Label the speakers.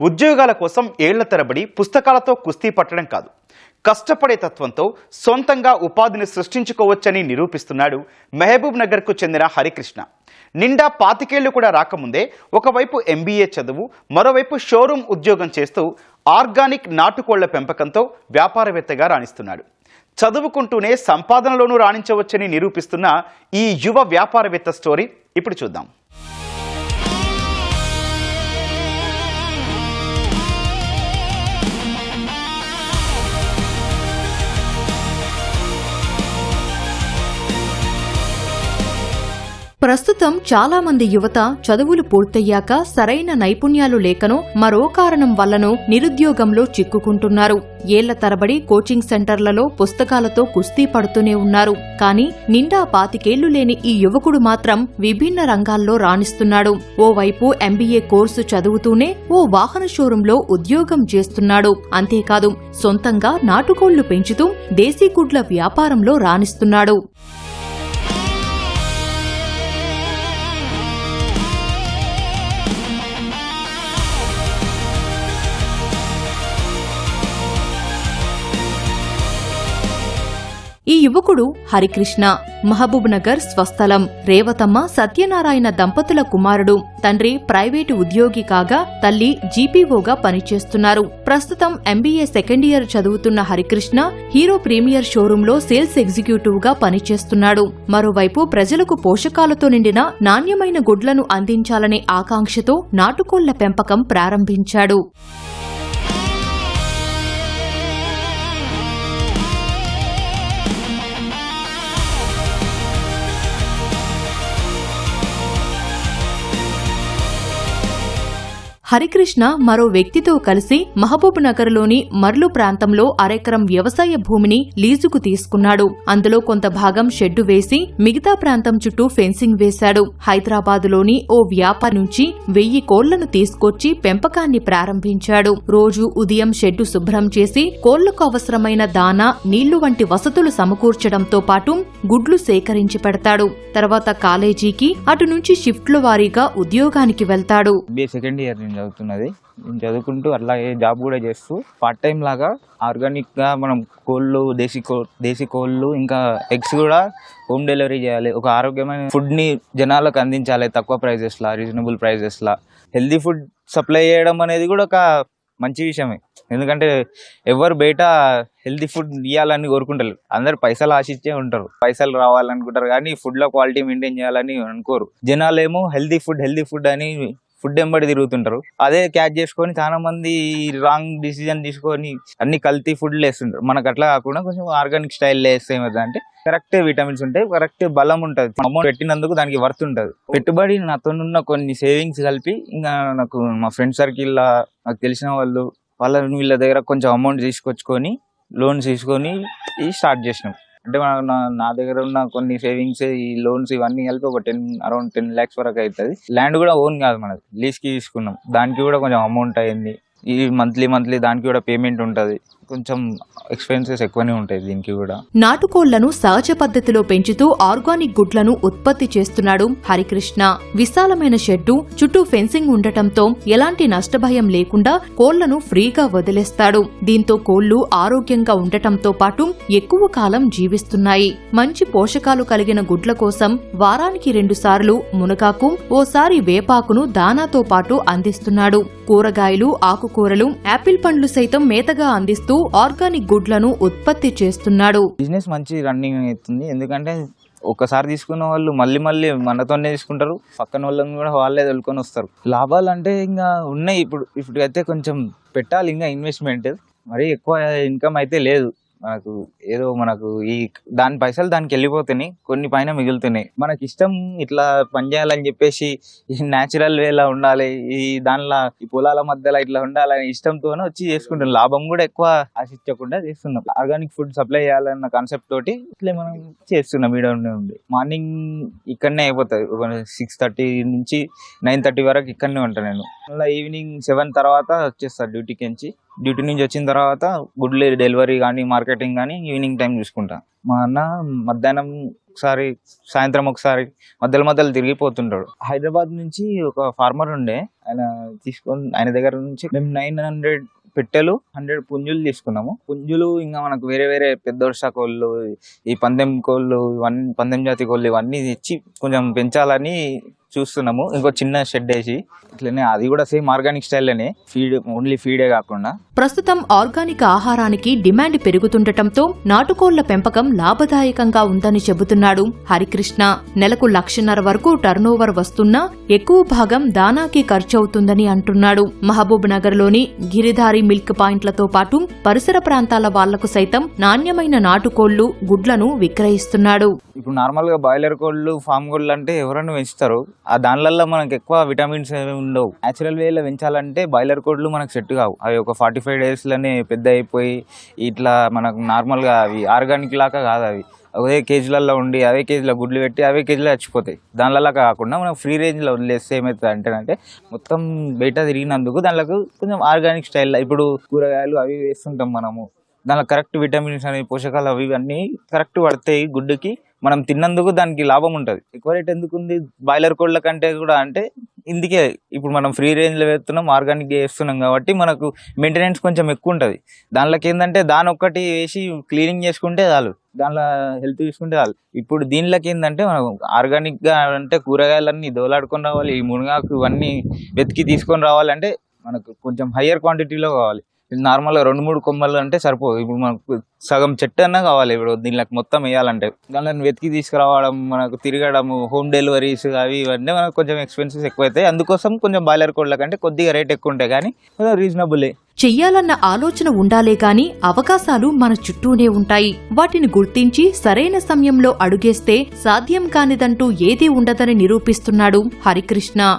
Speaker 1: ఉద్యోగాల కోసం ఏళ్ల తరబడి పుస్తకాలతో కుస్తీ పట్టడం కాదు, కష్టపడే తత్వంతో సొంతంగా ఉపాధిని సృష్టించుకోవచ్చని నిరూపిస్తున్నాడు మహబూబ్ నగర్కు చెందిన హరికృష్ణ. నిండా 25 ఏళ్లు కూడా రాకముందే ఒకవైపు MBA చదువు, మరోవైపు షోరూమ్ ఉద్యోగం చేస్తూ ఆర్గానిక్ నాటుకోళ్ల పెంపకంతో వ్యాపారవేత్తగా రాణిస్తున్నాడు. చదువుకుంటూనే సంపాదనలోనూ రాణించవచ్చని నిరూపిస్తున్న ఈ యువ వ్యాపారవేత్త స్టోరీ ఇప్పుడు చూద్దాం.
Speaker 2: ప్రస్తుతం చాలా మంది యువత చదువులు పూర్తయ్యాక సరైన నైపుణ్యాలు లేకనో మరో కారణం వల్లనో నిరుద్యోగంలో చిక్కుకుంటున్నారు. ఏళ్ల తరబడి కోచింగ్ సెంటర్లలో పుస్తకాలతో కుస్తీ పడుతూనే ఉన్నారు. కానీ నిండా 25 ఏళ్లు లేని ఈ యువకుడు మాత్రం విభిన్న రంగాల్లో రాణిస్తున్నాడు. ఓవైపు MBA కోర్సు చదువుతూనే ఓ వాహన షోరూంలో ఉద్యోగం చేస్తున్నాడు. అంతేకాదు సొంతంగా నాటుకోళ్లు పెంచుతూ దేశీ గుడ్ల వ్యాపారంలో రాణిస్తున్నాడు. ఈ యువకుడు హరికృష్ణ. మహబూబ్ నగర్ స్వస్థలం. రేవతమ్మ సత్యనారాయణ దంపతుల కుమారుడు. తండ్రి ప్రైవేటు ఉద్యోగి కాగా తల్లి GPOగా పనిచేస్తున్నారు. ప్రస్తుతం MBA సెకండ్ ఇయర్ చదువుతున్న హరికృష్ణ హీరో ప్రీమియర్ షోరూంలో సేల్స్ ఎగ్జిక్యూటివ్ గా పనిచేస్తున్నాడు. మరోవైపు ప్రజలకు పోషకాలతో నిండిన నాణ్యమైన గుడ్లను అందించాలనే ఆకాంక్షతో నాటుకోళ్ల పెంపకం ప్రారంభించాడు. హరికృష్ణ మరో వ్యక్తితో కలిసి మహబూబ్ నగర్లోని మర్లు ప్రాంతంలో అరెకరం వ్యవసాయ భూమిని లీజుకు తీసుకున్నాడు. అందులో కొంత భాగం షెడ్డు వేసి మిగతా ప్రాంతం చుట్టూ ఫెన్సింగ్ వేశాడు. హైదరాబాదులోని ఓ వ్యాపారి నుంచి 1000 కోళ్లను తీసుకొచ్చి పెంపకాన్ని ప్రారంభించాడు. రోజు ఉదయం షెడ్డు శుభ్రం చేసి కోళ్లకు అవసరమైన దానా, నీళ్లు వంటి వసతులు సమకూర్చడంతో పాటు గుడ్లు సేకరించి పెడతాడు. తర్వాత కాలేజీకి, అటు నుంచి షిఫ్ట్ల వారీగా ఉద్యోగానికి వెళ్తాడు.
Speaker 3: చదువుతున్నది. నేను చదువుకుంటూ అట్లాగే జాబ్ కూడా చేస్తూ పార్ట్ టైం లాగా ఆర్గానిక్ గా మనం కోళ్ళు, దేశీ కోళ్ళు ఇంకా ఎగ్స్ కూడా హోమ్ డెలివరీ చేయాలి. ఒక ఆరోగ్యమైన ఫుడ్ ని జనాలకు అందించాలి తక్కువ ప్రైజెస్ లా, రీజనబుల్ ప్రైజెస్ లా. హెల్దీ ఫుడ్ సప్లై చేయడం అనేది కూడా ఒక మంచి విషయమే. ఎందుకంటే ఎవరు బయట హెల్దీ ఫుడ్ ఇవ్వాలని కోరుకుంటారు. అందరు పైసలు ఆశించే ఉంటారు, పైసలు రావాలనుకుంటారు కానీ ఫుడ్ లో క్వాలిటీ మెయింటైన్ చేయాలని అనుకోరు. జనాలేమో హెల్దీ ఫుడ్ అని ఫుడ్ ఎంబడి తిరుగుతుంటారు. అదే క్యాచ్ చేసుకొని చాలా మంది రాంగ్ డిసిజన్ తీసుకొని అన్ని కల్తీ ఫుడ్లు వేస్తుంటారు. మనకు అట్లా కాకుండా కొంచెం ఆర్గానిక్ స్టైల్లో వేస్తే ఏమవుతుందంటే కరెక్ట్ విటమిన్స్ ఉంటాయి, కరెక్ట్ బలం ఉంటుంది. అమౌంట్ పెట్టినందుకు దానికి వర్త్ ఉంటుంది. పెట్టుబడి నాతోనున్న కొన్ని సేవింగ్స్ కలిపి ఇంకా నాకు మా ఫ్రెండ్ సర్కిల్ నాకు తెలిసిన వీళ్ళ దగ్గర కొంచెం అమౌంట్ తీసుకొచ్చుకొని లోన్స్ తీసుకొని స్టార్ట్ చేసినాం. అంటే నా దగ్గర ఉన్న కొన్ని సేవింగ్స్, ఈ లోన్స్ ఇవన్నీ కలిపి ఒక అరౌండ్ 10 lakhs వరకు అవుతుంది. ల్యాండ్ కూడా ఓన్ కాదు, మనది లీజ్కి తీసుకున్నాం. దానికి కూడా కొంచెం అమౌంట్ అయింది. ఈ మంత్లీ దానికి కూడా పేమెంట్ ఉంటుంది. కొంచెం ఎక్స్పెన్సెస్ ఎక్కువనే ఉంటాయి దీనికి కూడా.
Speaker 2: నాటుకోళ్లను సహజ పద్ధతిలో పెంచుతూ ఆర్గానిక్ గుడ్లను ఉత్పత్తి చేస్తున్నాడు హరికృష్ణ. విశాలమైన షెడ్డు చుట్టూ ఫెన్సింగ్ ఉండటంతో ఎలాంటి నష్టభయం లేకుండా కోళ్లను ఫ్రీగా వదిలేస్తాడు. దీంతో కోళ్లు ఆరోగ్యంగా ఉండటంతో పాటు ఎక్కువ కాలం జీవిస్తున్నాయి. మంచి పోషకాలు కలిగిన గుడ్ల కోసం వారానికి 2 సార్లు మునగాకు, ఓసారి వేపాకును దానాతో పాటు అందిస్తున్నాడు. కూరగాయలు, ఆకుకూరలు, యాపిల్ పండ్లు సైతం మేతగా అందిస్తూ ఆర్గానిక్ గుడ్లను ఉత్పత్తి చేస్తున్నాడు.
Speaker 3: బిజినెస్ మంచి రన్నింగ్ అవుతుంది. ఎందుకంటే ఒకసారి తీసుకున్న వాళ్ళు మళ్ళీ మనతోనే తీసుకుంటారు. పక్కన వాళ్ళని కూడా వాళ్ళే తొలుకొని వస్తారు. లాభాలు అంటే ఇంకా ఉన్నాయి. ఇప్పుడైతే కొంచెం పెట్టాలి ఇంకా ఇన్వెస్ట్మెంట్. మరీ ఎక్కువ ఇన్కమ్ అయితే లేదు. మనకు ఈ దాని పైసలు దానికి వెళ్ళిపోతున్నాయి, కొన్ని పైన మిగులుతున్నాయి. మనకి ఇష్టం ఇట్లా పని చేయాలని చెప్పేసి న్యాచురల్ వేలా ఉండాలి, దానిలో ఈ పొలాల మధ్యలో ఇట్లా ఉండాలని ఇష్టంతోనే వచ్చి చేసుకుంటాం. లాభం కూడా ఎక్కువ ఆశించకుండా చేస్తున్నాం. ఆర్గానిక్ ఫుడ్ సప్లై చేయాలన్న కాన్సెప్ట్ తోటి ఇట్లా మనం చేస్తున్నాం. వీడియో నుండి మార్నింగ్ ఇక్కడనే అయిపోతుంది. 6:30 నుంచి 9:30 వరకు ఇక్కడనే ఉంటాను నేను. మళ్ళీ ఈవినింగ్ 7 తర్వాత వచ్చేస్తారు డ్యూటీ నుంచి వచ్చిన తర్వాత గుడ్లు డెలివరీ కానీ మార్కెటింగ్ కానీ ఈవినింగ్ టైం చూసుకుంటా. మా అన్న మధ్యాహ్నం ఒకసారి సాయంత్రం ఒకసారి మధ్యలో తిరిగిపోతుంటాడు. హైదరాబాద్ నుంచి ఒక ఫార్మర్ ఉండే, ఆయన దగ్గర నుంచి మేము 900 పెట్టెలు 100 పుంజులు తీసుకున్నాము. పుంజులు ఇంకా మనకు వేరే వేరే పెద్ద వర్ష కోళ్ళు, ఈ పందెం కోళ్ళు, ఇవన్నీ పందెం జాతి కోళ్ళు ఇవన్నీ తెచ్చి కొంచెం పెంచాలని చూస్తున్నాము. ఇంకో చిన్న షెడ్ వేసి ఇట్లనే, అది కూడా సేమ్ ఆర్గానిక్ స్టైల్లోనే, ఓన్లీ ఫీడే కాకుండా.
Speaker 2: ప్రస్తుతం ఆర్గానిక్ ఆహారానికి డిమాండ్ పెరుగుతుండటంతో నాటుకోళ్ల పెంపకం లాభదాయకంగా ఉందని చెబుతున్నాడు హరికృష్ణ. నెలకు 1,50,000 వరకు టర్నోవర్ వస్తున్నా ఎక్కువ భాగం దానాకి ఖర్చవుతుందని అంటున్నాడు. మహబూబ్ నగర్ లోని గిరిధారి మిల్క్ పాయింట్లతో పాటు పరిసర ప్రాంతాల వాళ్లకు సైతం నాణ్యమైన నాటుకోళ్లు, గుడ్లను విక్రయిస్తున్నాడు.
Speaker 3: ఇప్పుడు నార్మల్ గా బాయిలర్ కోళ్ళు, ఫామ్ కోళ్ళు అంటే ఎవరైనా పెంచుతారు. ఆ దానిలలో మనకు ఎక్కువ విటమిన్స్ ఉండవు. న్యాచురల్ వేలో పెంచాలంటే బాయిలర్ కోళ్ళు మనకు సెట్ కావు. అవి ఒక 45 డేస్లోనే పెద్ద అయిపోయి ఇట్లా మనకు నార్మల్గా అవి ఆర్గానిక్ లాగా కాదు. అవి అదే కేజీలలో ఉండి అవే కేజీలో గుడ్లు పెట్టి అవే కేజీలో చచ్చిపోతాయి. దానిలా కాకుండా మనం ఫ్రీ రేంజ్లో వదిలేస్తే ఏమవుతుంది అంటే మొత్తం బయట తిరిగినందుకు దానిలకు కొంచెం ఆర్గానిక్ స్టైల్లో ఇప్పుడు కూరగాయలు అవి వేస్తుంటాం మనము. దానిలో కరెక్ట్ విటమిన్స్ అనేవి, పోషకాలు అవి అన్నీ కరెక్ట్ పడతాయి గుడ్డుకి. మనం తిన్నందుకు దానికి లాభం ఉంటుంది. ఎక్కువ రేట్ ఎందుకు ఉంది బాయిలర్ కోళ్ళ కంటే కూడా అంటే ఇందుకే, ఇప్పుడు మనం ఫ్రీ రేంజ్లో వేస్తున్నాం, ఆర్గానిక్గా వేస్తున్నాం కాబట్టి మనకు మెయింటెనెన్స్ కొంచెం ఎక్కువ ఉంటుంది. దానిలోకి ఏంటంటే దాని ఒక్కటి వేసి క్లీనింగ్ చేసుకుంటే చాలు, దానిలో హెల్త్ చూసుకుంటే చాలు. ఇప్పుడు దీనిలోకి ఏంటంటే మనం ఆర్గానిక్గా అంటే కూరగాయలన్నీ దోలాడుకొని రావాలి, ఈ మునగాకు ఇవన్నీ వెతికి తీసుకొని రావాలంటే మనకు కొంచెం హయ్యర్ క్వాంటిటీలో కావాలి. నార్మల్గా 2-3 కొమ్మలు అంటే సరిపోదు. ఇప్పుడు మనకు సగం చెట్టు అన్నా కావాలి. ఇప్పుడు దీనిలోకి మొత్తం వేయాలంటే దానిని వెతికి తీసుకురావడం, మనకు తిరగడము, హోమ్ డెలివరీస్ అవి ఇవన్నీ మనకు కొంచెం ఎక్స్పెన్సెస్ ఎక్కువైతాయి. అందుకోసం కొంచెం బాయిలర్ కోళ్ళ కంటే కొద్దిగా రేట్ ఎక్కువ ఉంటాయి, కానీ రీజనబులే.
Speaker 2: చెయ్యాలన్న ఆలోచన ఉండాలే గాని అవకాశాలు మన చుట్టూనే ఉంటాయి. వాటిని గుర్తించి సరైన సమయంలో అడుగేస్తే సాధ్యం కానిదంటూ ఏదీ ఉండదని నిరూపిస్తున్నాడు హరికృష్ణ.